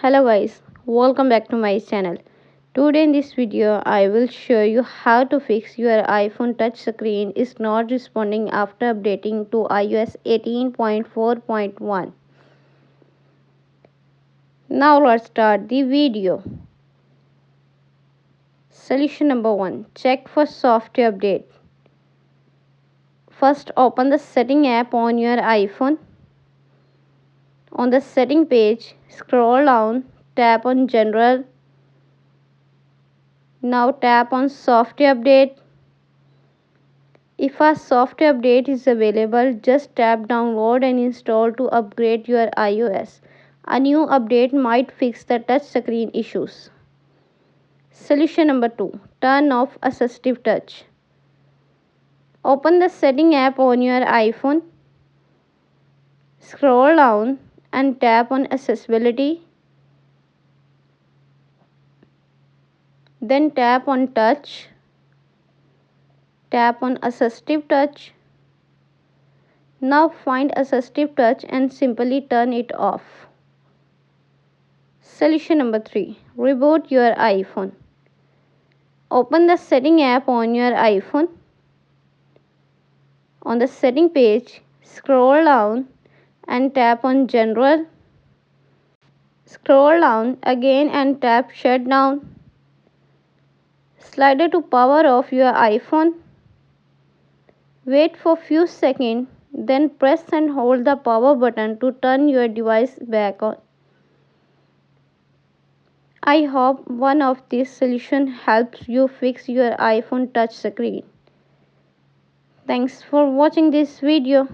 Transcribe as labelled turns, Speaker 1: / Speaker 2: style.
Speaker 1: Hello guys, welcome back to my channel. Today in this video I will show you how to fix your iPhone touch screen is not responding after updating to iOS 18.4.1. Now let's start the video. Solution number 1. Check for software update. First open the setting app on your iPhone. On the setting page, scroll down, tap on general. Now tap on software update. If a software update is available, just tap download and install to upgrade your iOS. A new update might fix the touchscreen issues. Solution number 2. Turn off assistive touch. Open the setting app on your iPhone. Scroll down and tap on accessibility. Then tap on touch. Tap on assistive touch. Now find assistive touch and simply turn it off. Solution number 3. Reboot your iPhone. Open the setting app on your iPhone. On the setting page, scroll down and tap on general. Scroll down again and tap shutdown. Slide to power off your iPhone. Wait for few seconds, then press and hold the power button to turn your device back on. I hope one of these solutions helps you fix your iPhone touch screen. Thanks for watching this video.